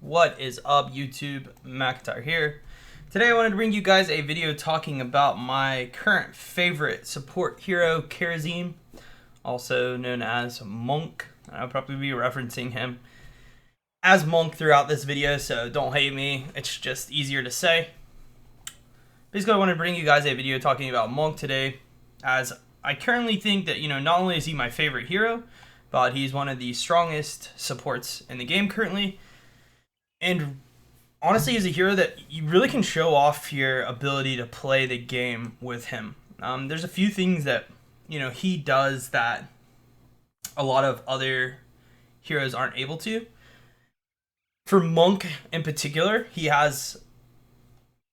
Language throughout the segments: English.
What is up, YouTube? McIntyre here. Today I wanted to bring you guys a video talking about my current favorite support hero, Kharazim, also known as Monk. I'll probably be referencing him as Monk throughout this video, so don't hate me. It's just easier to say. Basically, I want to bring you guys a video talking about Monk today, as I currently think that, not only is he my favorite hero, but he's one of the strongest supports in the game currently. And honestly, he's a hero that you really can show off your ability to play the game with him. There's a few things that, he does that a lot of other heroes aren't able to. For Monk in particular, he has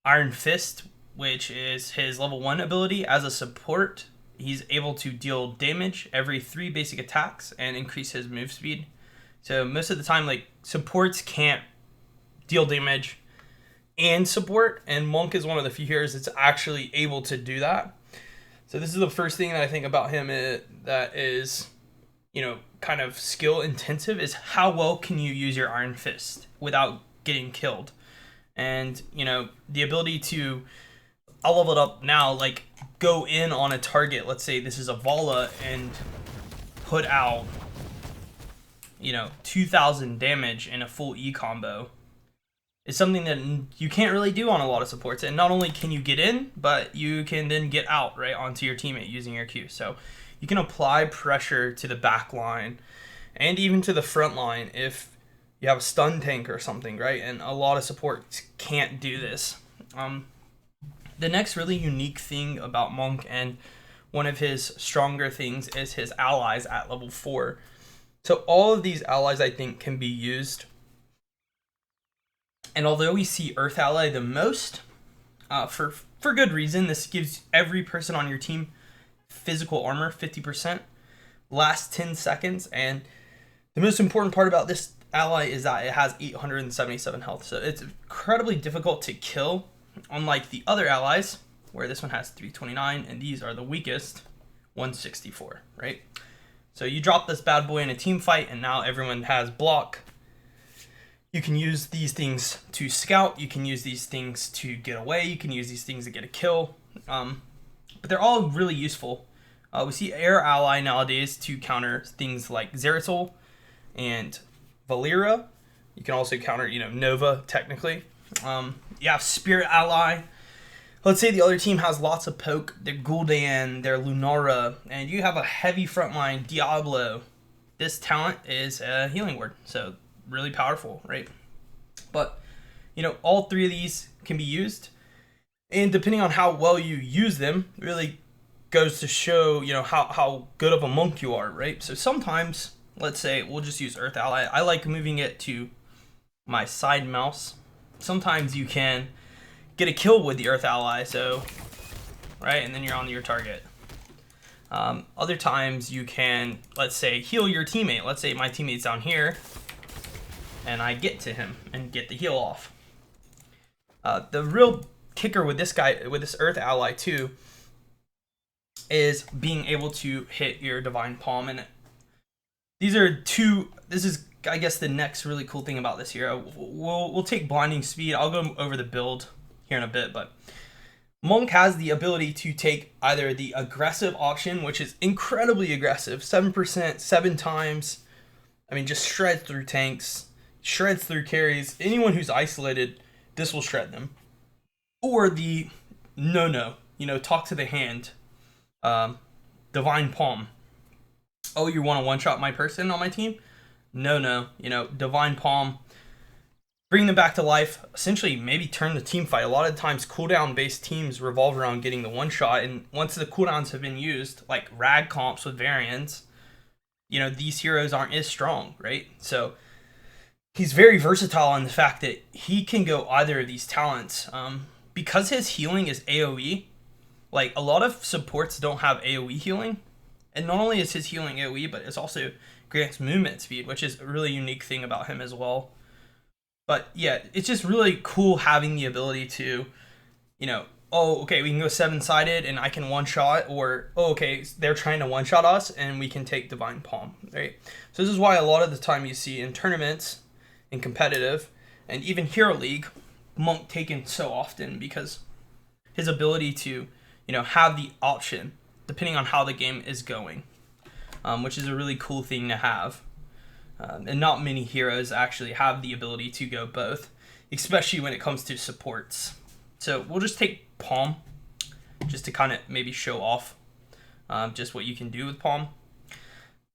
Iron Fist, which is his level 1 ability. As a support, he's able to deal damage every 3 basic attacks and increase his move speed. So most of the time, supports can't deal damage and support, and Monk is one of the few heroes that's actually able to do that. So this is the first thing that I think about him that is, kind of skill intensive, is how well can you use your Iron Fist without getting killed. And, the ability to, I'll level it up now, go in on a target, let's say this is a Vala, and put out, 2,000 damage in a full E combo. It's something that you can't really do on a lot of supports. And not only can you get in, but you can then get out right onto your teammate using your Q. So you can apply pressure to the back line and even to the front line if you have a stun tank or something, right? And a lot of supports can't do this. The next really unique thing about Monk, and one of his stronger things, is his allies at level 4. So all of these allies, I think, can be used. And although we see Earth Ally the most, for good reason, this gives every person on your team physical armor, 50%, lasts 10 seconds, and the most important part about this ally is that it has 877 health, so it's incredibly difficult to kill, unlike the other allies, where this one has 329, and these are the weakest, 164, right? So you drop this bad boy in a team fight, and now everyone has block. You can use these things to scout, you can use these things to get away, you can use these things to get a kill, but they're all really useful. We see Air Ally nowadays to counter things like Zeratul and Valera. You can also counter, Nova, technically. You have Spirit Ally. Let's say the other team has lots of poke, their Gul'dan, their Lunara, and you have a heavy frontline, Diablo. This talent is a healing word, so really powerful, right? But, all 3 of these can be used, and depending on how well you use them, really goes to show, how good of a Monk you are, right? So sometimes, let's say, we'll just use Earth Ally. I like moving it to my side mouse. Sometimes you can get a kill with the Earth Ally, so, right, and then you're on your target. Other times you can, let's say, heal your teammate. Let's say my teammate's down here, and I get to him and get the heal off. The real kicker with this guy, with this Earth Ally too, is being able to hit your Divine Palm. And these are this is, I guess, the next really cool thing about this hero. We'll take Blinding Speed. I'll go over the build here in a bit, but Monk has the ability to take either the aggressive option, which is incredibly aggressive, 7%, 7 times. I mean, just shreds through tanks, shreds through carries. Anyone who's isolated, this will shred them. Or the no, talk to the hand, Divine Palm. Oh, you want to one-shot my person on my team? No, Divine Palm. Bring them back to life, essentially maybe turn the team fight. A lot of times cooldown-based teams revolve around getting the one-shot, and once the cooldowns have been used, like rag comps with variants, these heroes aren't as strong, right? So he's very versatile in the fact that he can go either of these talents. Because his healing is AoE, a lot of supports don't have AoE healing. And not only is his healing AoE, but it's also grants movement speed, which is a really unique thing about him as well. But yeah, it's just really cool having the ability to, oh, okay, we can go 7-sided and I can one-shot, or, oh, okay, they're trying to one-shot us and we can take Divine Palm, right? So this is why a lot of the time you see in tournaments, in competitive, And even Hero League, Monk taken so often because his ability to, have the option depending on how the game is going, which is a really cool thing to have. And not many heroes actually have the ability to go both, especially when it comes to supports. So we'll just take Palm, just to kind of maybe show off just what you can do with Palm.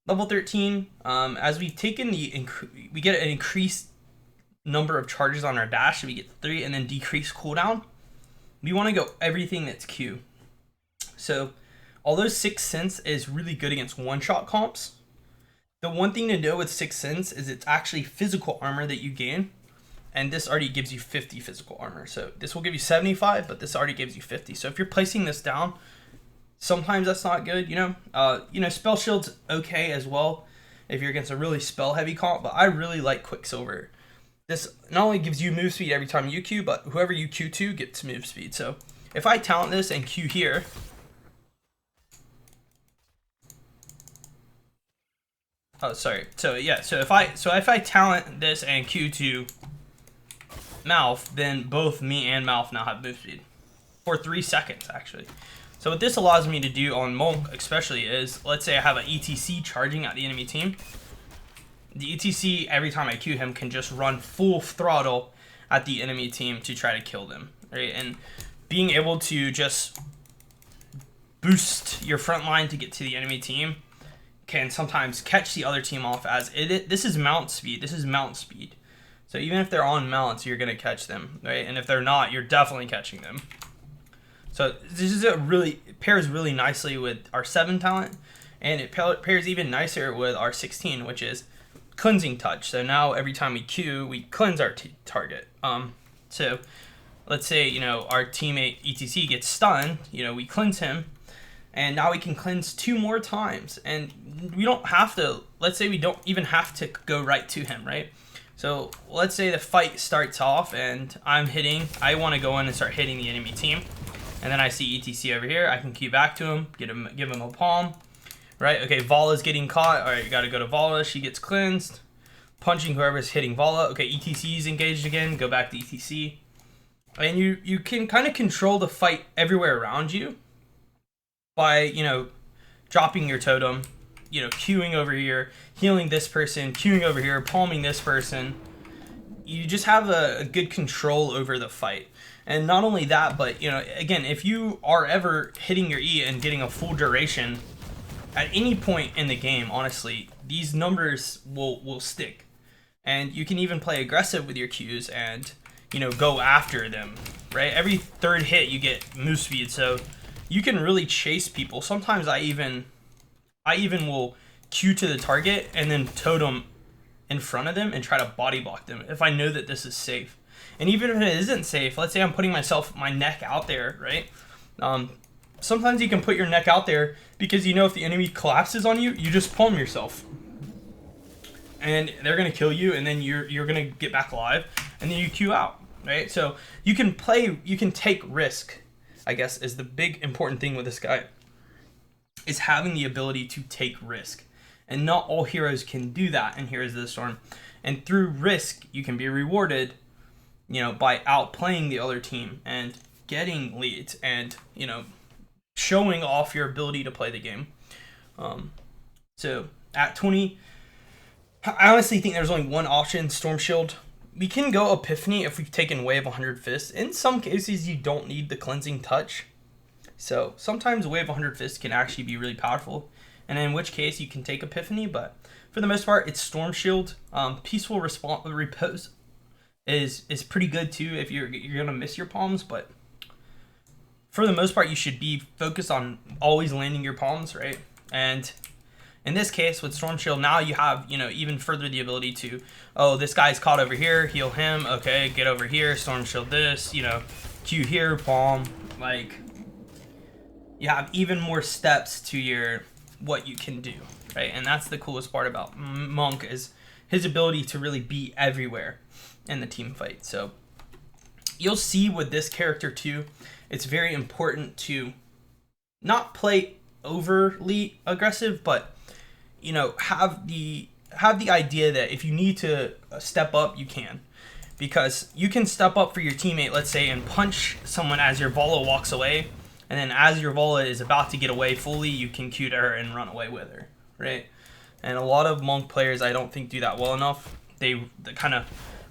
Level 13, as we've taken we get an increased number of charges on our dash, so we get 3, and then decrease cooldown. We want to go everything that's Q. So although Sixth Sense is really good against one-shot comps, the one thing to know with Sixth Sense is it's actually physical armor that you gain, and this already gives you 50 physical armor. So this will give you 75, but this already gives you 50. So if you're placing this down, sometimes that's not good, Spell Shield's okay as well if you're against a really spell-heavy comp, but I really like Quicksilver. This not only gives you move speed every time you Q, but whoever you Q to gets move speed. So if I talent this and Q here, So if I talent this and Q to Mouth, then both me and Mouth now have move speed for 3 seconds actually. So what this allows me to do on Monk especially is, let's say I have an ETC charging at the enemy team. The ETC, every time I Q him, can just run full throttle at the enemy team to try to kill them, right? And being able to just boost your front line to get to the enemy team can sometimes catch the other team off, as this is mount speed. This is mount speed. So even if they're on mounts, you're going to catch them, right? And if they're not, you're definitely catching them. So this is it pairs really nicely with our 7 talent, and it pairs even nicer with our 16, which is Cleansing Touch. So now every time we Q, we cleanse our target. So let's say, our teammate ETC gets stunned, we cleanse him, and now we can cleanse 2 more times. And we don't have to, let's say we don't even have to go right to him, right? So let's say the fight starts off and I want to go in and start hitting the enemy team. And then I see ETC over here. I can Q back to him, give him a palm, right? Okay, Vala's getting caught. All right, you got to go to Vala. She gets cleansed. Punching whoever's hitting Vala. Okay, ETC is engaged again. Go back to ETC. And you can kind of control the fight everywhere around you by, dropping your totem, queuing over here, healing this person, queuing over here, palming this person. You just have a good control over the fight. And not only that, but, again, if you are ever hitting your E and getting a full duration, at any point in the game, honestly, these numbers will stick. And you can even play aggressive with your Qs and, go after them, right? Every 3rd hit, you get move speed, so you can really chase people. Sometimes I even will Q to the target and then totem in front of them and try to body block them if I know that this is safe. And even if it isn't safe, let's say I'm putting my neck out there, right? Sometimes you can put your neck out there because if the enemy collapses on you, you just palm yourself. And they're going to kill you, and then you're going to get back alive, and then you Q out, right? So you can take risk, I guess, is the big important thing with this guy, is having the ability to take risk. And not all heroes can do that in Heroes of the Storm. And through risk, you can be rewarded, by outplaying the other team and getting leads and, showing off your ability to play the game. So at 20, I honestly think there's only one option, Storm Shield. We can go Epiphany if we've taken Wave 100 Fists. In some cases, you don't need the Cleansing Touch. So sometimes Wave 100 Fists can actually be really powerful, and in which case you can take Epiphany, but for the most part, it's Storm Shield. Peaceful Repose is pretty good too if you're gonna miss your palms, but for the most part, you should be focused on always landing your palms, right? And in this case, with Storm Shield, now you have, even further the ability to, this guy's caught over here, heal him, okay, get over here, Storm Shield this, Q here, palm, you have even more steps to what you can do, right? And that's the coolest part about Monk, is his ability to really be everywhere in the team fight. So you'll see with this character too, it's very important to not play overly aggressive, but have the idea that if you need to step up, you can. because you can step up for your teammate, let's say, and punch someone as your Vola walks away, and then as your Vola is about to get away fully, you can Q to her and run away with her, right? And a lot of Monk players, I don't think, do that well enough. They kind of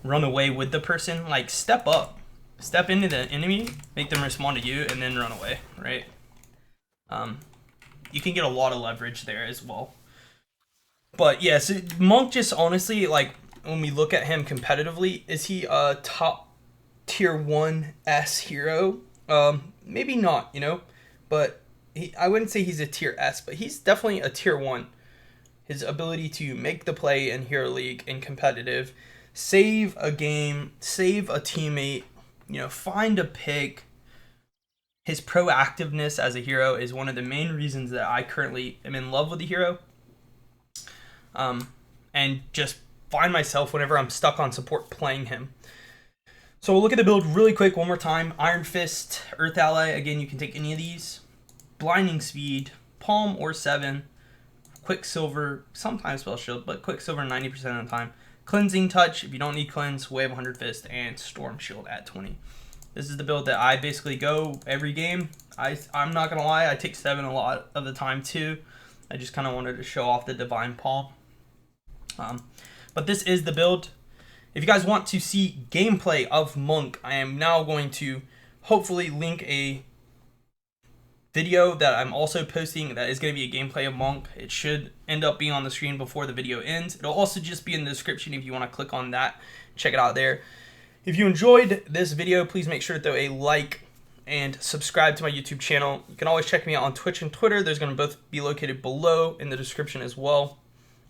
run away with the person. Like, step up. Step into the enemy, make them respond to you, and then run away, right? You can get a lot of leverage there as well. But, yeah, so Monk just honestly, like, when we look at him competitively, is he a top tier 1S hero? Maybe not, you know? But I wouldn't say he's a tier S, but he's definitely a tier 1. His ability to make the play in Hero League and competitive, save a game, save a teammate, you know, find a pick. His proactiveness as a hero is one of the main reasons that I currently am in love with the hero. And just find myself whenever I'm stuck on support playing him. So we'll look at the build really quick one more time. Iron Fist, Earth Ally, again, you can take any of these. Blinding Speed, Palm or 7. Quicksilver, sometimes Spell Shield, but Quicksilver 90% of the time. Cleansing Touch, if you don't need Cleanse, Wave 100 Fist, and Storm Shield at 20. This is the build that I basically go every game. I'm not going to lie, I take 7 a lot of the time too. I just kind of wanted to show off the Divine Palm. But this is the build. If you guys want to see gameplay of Monk, I am now going to hopefully link a video that I'm also posting that is going to be a gameplay of Monk. It should end up being on the screen before the video ends. It'll also just be in the description if you want to click on that. Check it out there. If you enjoyed this video, please make sure to throw a like and subscribe to my YouTube channel. You can always check me out on Twitch and Twitter. There's going to both be located below in the description as well.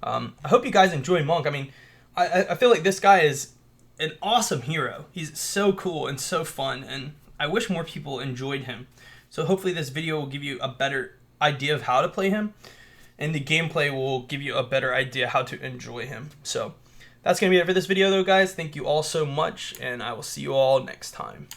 I hope you guys enjoy Monk. I mean, I feel like this guy is an awesome hero. He's so cool and so fun, and I wish more people enjoyed him. So hopefully this video will give you a better idea of how to play him, and the gameplay will give you a better idea how to enjoy him. So that's going to be it for this video though, guys. Thank you all so much, and I will see you all next time.